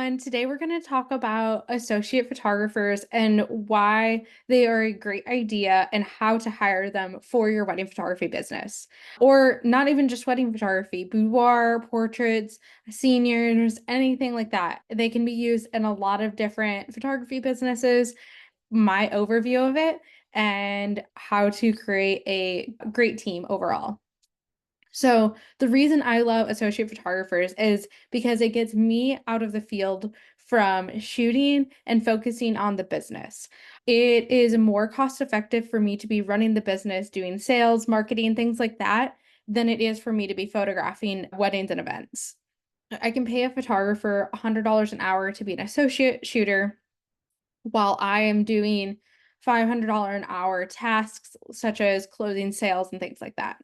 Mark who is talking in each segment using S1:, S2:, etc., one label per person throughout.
S1: everyone. Today we're going to talk about associate photographers and why they are a great idea and how to hire them for your wedding photography business. Or not even just wedding photography, boudoir, portraits, seniors, anything like that. They can be used in a lot of different photography businesses. My overview of it and how to create a great team overall. So the reason I love associate photographers is because it gets me out of the field from shooting and focusing on the business. It is more cost effective for me to be running the business, doing sales, marketing, things like that, than it is for me to be photographing weddings and events. I can pay a photographer $100 an hour to be an associate shooter while I am doing $500 an hour tasks such as closing sales and things like that.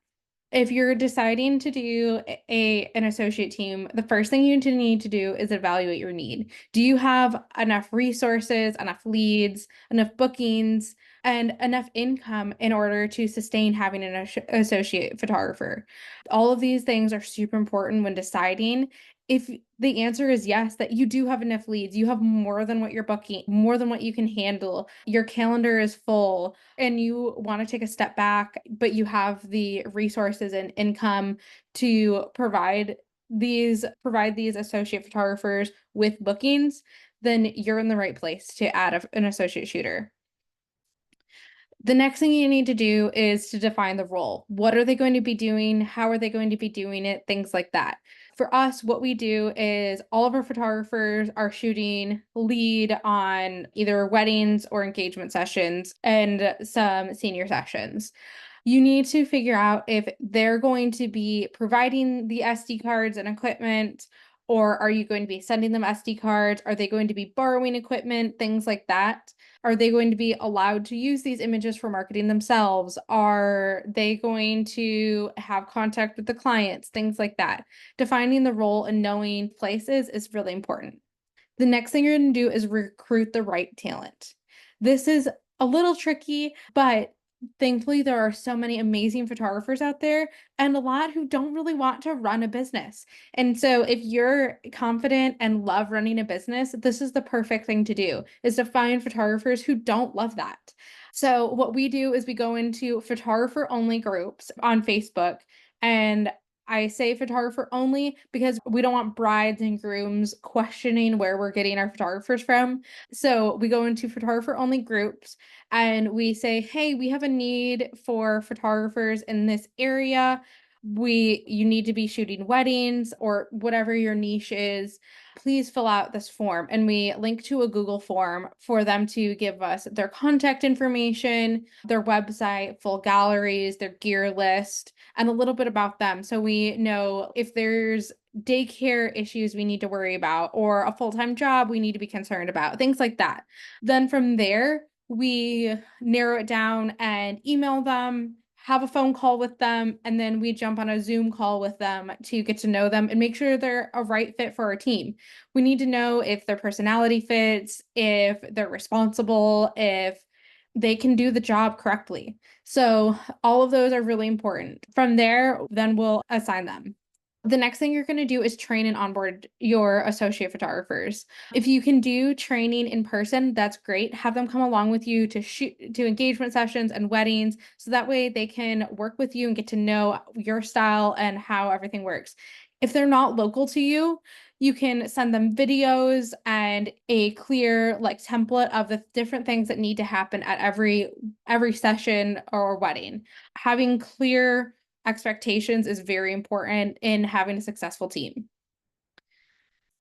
S1: If you're deciding to do an associate team, the first thing you need to do is evaluate your need. Do you have enough resources, enough leads, enough bookings, and enough income in order to sustain having an associate photographer? All of these things are super important when deciding. If the answer is yes, that you do have enough leads, you have more than what you're booking, more than what you can handle, your calendar is full, and you want to take a step back, but you have the resources and income to provide these associate photographers with bookings, then you're in the right place to add an associate shooter. The next thing you need to do is to define the role. What are they going to be doing? How are they going to be doing it? Things like that. For us, what we do is all of our photographers are shooting lead on either weddings or engagement sessions and some senior sessions. You need to figure out if they're going to be providing the SD cards and equipment, or are you going to be sending them SD cards? Are they going to be borrowing equipment? Things like that. Are they going to be allowed to use these images for marketing themselves? Are they going to have contact with the clients? Things like that. Defining the role and knowing places is really important. The next thing you're going to do is recruit the right talent. This is a little tricky, but thankfully there are so many amazing photographers out there and a lot who don't really want to run a business. And so if you're confident and love running a business, this is the perfect thing to do, is to find photographers who don't love that. So what we do is we go into photographer only groups on Facebook, and I say photographer only because we don't want brides and grooms questioning where we're getting our photographers from. So we go into photographer only groups and we say, hey, we have a need for photographers in this area. You need to be shooting weddings or whatever your niche is. Please fill out this form. And we link to a Google form for them to give us their contact information, their website, full galleries, their gear list, and a little bit about them. So we know if there's daycare issues we need to worry about or a full-time job we need to be concerned about, things like that. Then from there, we narrow it down and email them, have a phone call with them, and then we jump on a Zoom call with them to get to know them and make sure they're a right fit for our team. We need to know if their personality fits, if they're responsible, if they can do the job correctly. So all of those are really important. From there, then we'll assign them. The next thing you're going to do is train and onboard your associate photographers. If you can do training in person, that's great. Have them come along with you to shoot to engagement sessions and weddings, so that way they can work with you and get to know your style and how everything works. If they're not local to you, you can send them videos and a clear like template of the different things that need to happen at every session or wedding. Having clear expectations is very important in having a successful team.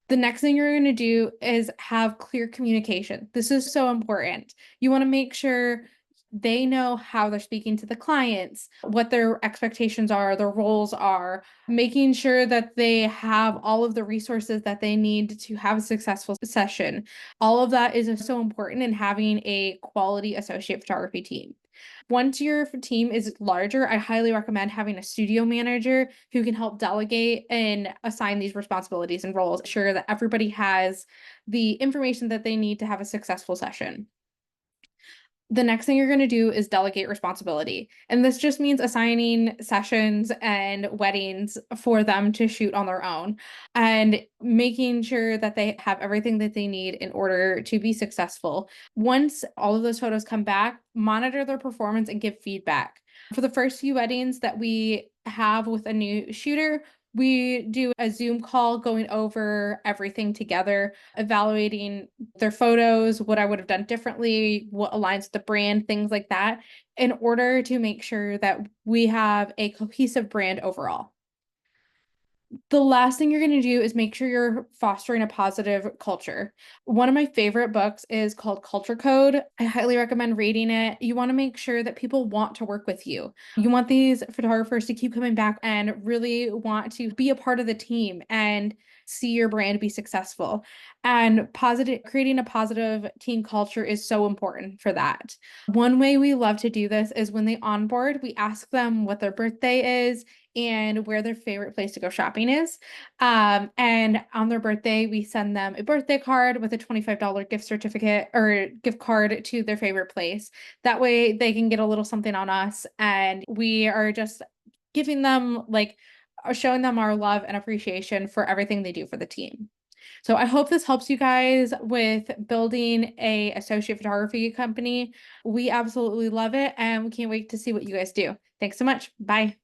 S1: The next thing you're going to do is have clear communication. This is so important. You want to make sure they know how they're speaking to the clients, what their expectations are, their roles are, making sure that they have all of the resources that they need to have a successful session. All of that is so important in having a quality associate photography team. Once your team is larger, I highly recommend having a studio manager who can help delegate and assign these responsibilities and roles, ensure that everybody has the information that they need to have a successful session. The next thing you're going to do is delegate responsibility. And this just means assigning sessions and weddings for them to shoot on their own and making sure that they have everything that they need in order to be successful. Once all of those photos come back, monitor their performance and give feedback. For the first few weddings that we have with a new shooter, we do a Zoom call going over everything together, evaluating their photos, what I would have done differently, what aligns with the brand, things like that, in order to make sure that we have a cohesive brand overall. The last thing you're going to do is make sure you're fostering a positive culture. One of my favorite books is called Culture Code. I highly recommend reading it. You want to make sure that people want to work with you. You want these photographers to keep coming back and really want to be a part of the team and see your brand be successful. And creating a positive team culture is so important for that. One way we love to do this is when they onboard, we ask them what their birthday is and where their favorite place to go shopping is. And on their birthday, we send them a birthday card with a $25 gift certificate or gift card to their favorite place. That way they can get a little something on us, and we are just giving them showing them our love and appreciation for everything they do for the team. So I hope this helps you guys with building a associate photography company. We absolutely love it, and we can't wait to see what you guys do. Thanks so much. Bye.